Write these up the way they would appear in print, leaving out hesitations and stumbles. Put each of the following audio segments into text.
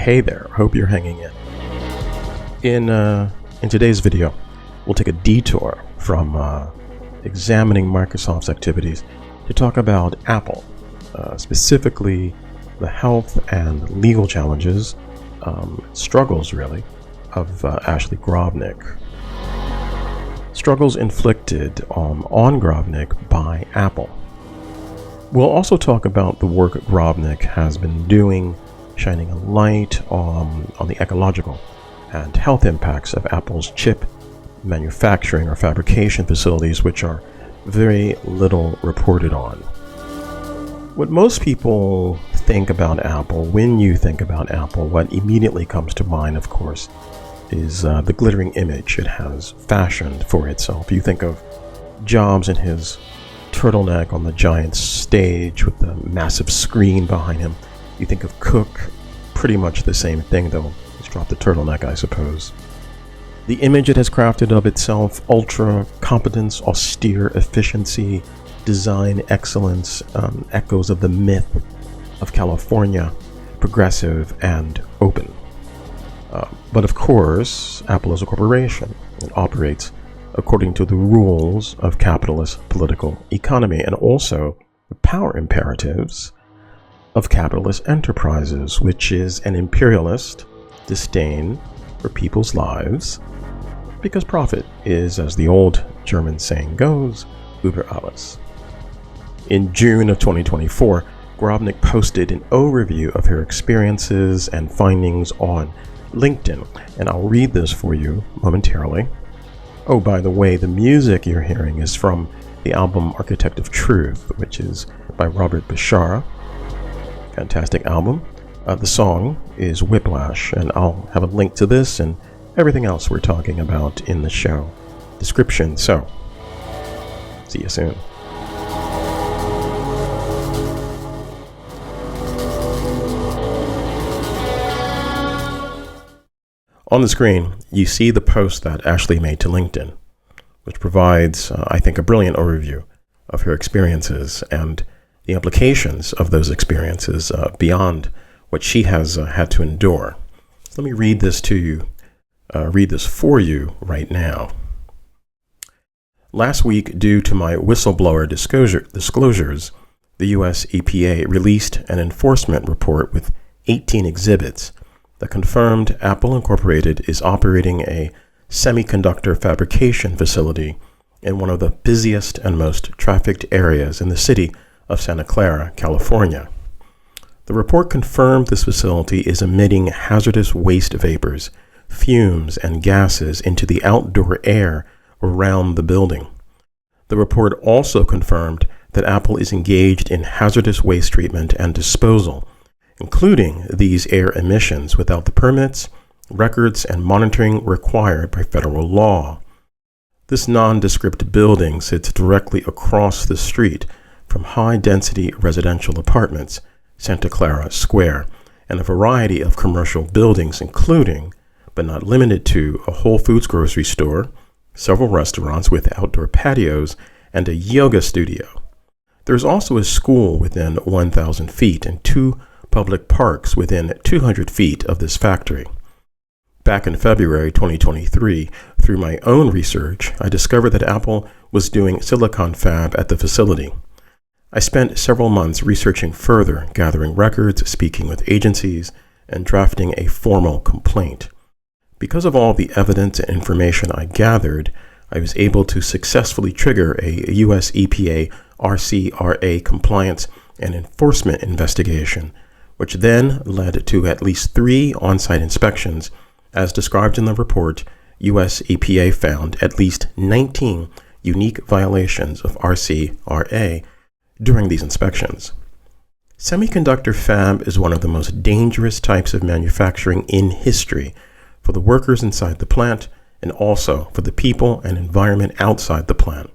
Hey there, hope you're hanging in. In today's video, we'll take a detour from examining Microsoft's activities to talk about Apple, specifically the health and legal challenges, struggles really, of Ashley Grovnik. Struggles inflicted on Grovnik by Apple. We'll also talk about the work Grovnik has been doing, shining a light on the ecological and health impacts of Apple's chip manufacturing or fabrication facilities, which are very little reported on. What most people think about Apple, when you think about Apple, what immediately comes to mind, of course, is the glittering image it has fashioned for itself. You think of Jobs in his turtleneck on the giant stage with the massive screen behind him. You think of Cook, pretty much the same thing, though he's dropped the turtleneck, I suppose. The image it has crafted of itself: ultra competence, austere efficiency, design excellence, echoes of the myth of California, progressive and open. But of course, Apple is a corporation. It operates according to the rules of capitalist political economy and also the power imperatives of capitalist enterprises, which is an imperialist disdain for people's lives, because profit is, as the old German saying goes, über alles. In June of 2024, Grovnik posted an overview of her experiences and findings on LinkedIn, and I'll read this for you momentarily. Oh, by the way, the music you're hearing is from the album Architect of Truth, which is by Robert Bashara. Fantastic album. The song is Whiplash, and I'll have a link to this and everything else we're talking about in the show description. So, see you soon. On the screen, you see the post that Ashley made to LinkedIn, which provides, I think, a brilliant overview of her experiences and the implications of those experiences beyond what she has had to endure. Let me read this to you, read this for you right now. Last week, due to my whistleblower disclosures, the US EPA released an enforcement report with 18 exhibits that confirmed Apple Incorporated is operating a semiconductor fabrication facility in one of the busiest and most trafficked areas in the city of Santa Clara, California. The report confirmed this facility is emitting hazardous waste vapors, fumes, and gases into the outdoor air around the building. The report also confirmed that Apple is engaged in hazardous waste treatment and disposal, including these air emissions, without the permits, records, and monitoring required by federal law. This nondescript building sits directly across the street from high-density residential apartments, Santa Clara Square, and a variety of commercial buildings, including, but not limited to, a Whole Foods grocery store, several restaurants with outdoor patios, and a yoga studio. There's also a school within 1,000 feet and two public parks within 200 feet of this factory. Back in February 2023, through my own research, I discovered that Apple was doing silicon fab at the facility. I spent several months researching further, gathering records, speaking with agencies, and drafting a formal complaint. Because of all the evidence and information I gathered, I was able to successfully trigger a US EPA RCRA compliance and enforcement investigation, which then led to at least 3 on-site inspections. As described in the report, US EPA found at least 19 unique violations of RCRA during these inspections. Semiconductor fab is one of the most dangerous types of manufacturing in history for the workers inside the plant and also for the people and environment outside the plant.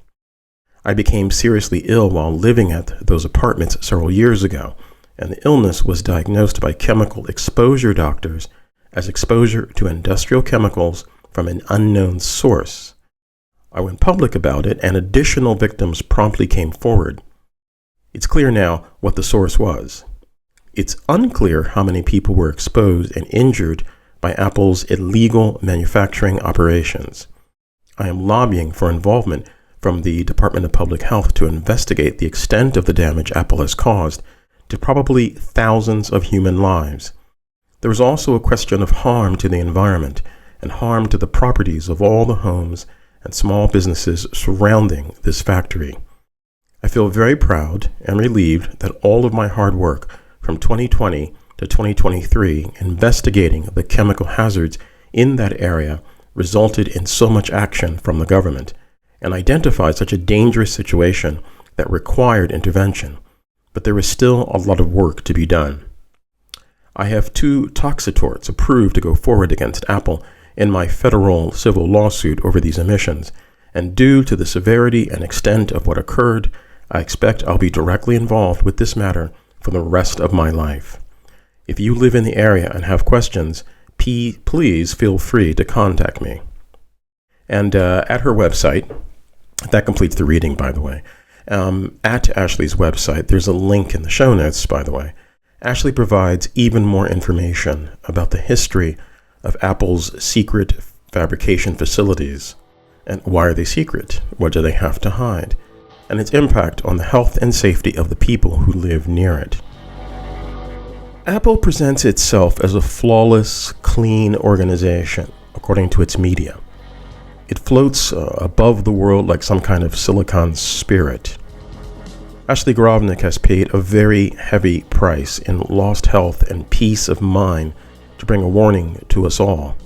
I became seriously ill while living at those apartments several years ago, and the illness was diagnosed by chemical exposure doctors as exposure to industrial chemicals from an unknown source. I went public about it, and additional victims promptly came forward. It's clear now what the source was: It's unclear how many people were exposed and injured by Apple's illegal manufacturing operations. I am lobbying for involvement from the Department of Public Health to investigate the extent of the damage Apple has caused to probably thousands of human lives. There is also a question of harm to the environment and harm to the properties of all the homes and small businesses surrounding this factory. I feel very proud and relieved that all of my hard work from 2020 to 2023 investigating the chemical hazards in that area resulted in so much action from the government and identified such a dangerous situation that required intervention. But there is still a lot of work to be done. I have 2 toxitorts approved to go forward against Apple in my federal civil lawsuit over these emissions, and due to the severity and extent of what occurred, I expect I'll be directly involved with this matter for the rest of my life. If you live in the area and have questions, please feel free to contact me. And at her website, that completes the reading, by the way. At Ashley's website, there's a link in the show notes, by the way. Ashley provides even more information about the history of Apple's secret fabrication facilities. And why are they secret? What do they have to hide? And its impact on the health and safety of the people who live near it. Apple presents itself as a flawless, clean organization, according to its media. It floats above the world like some kind of silicon spirit. Ashley Grovnik has paid a very heavy price in lost health and peace of mind to bring a warning to us all.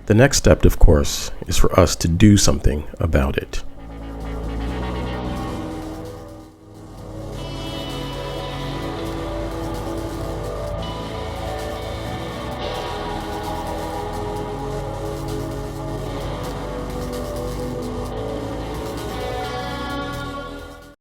The next step, of course, is for us to do something about it.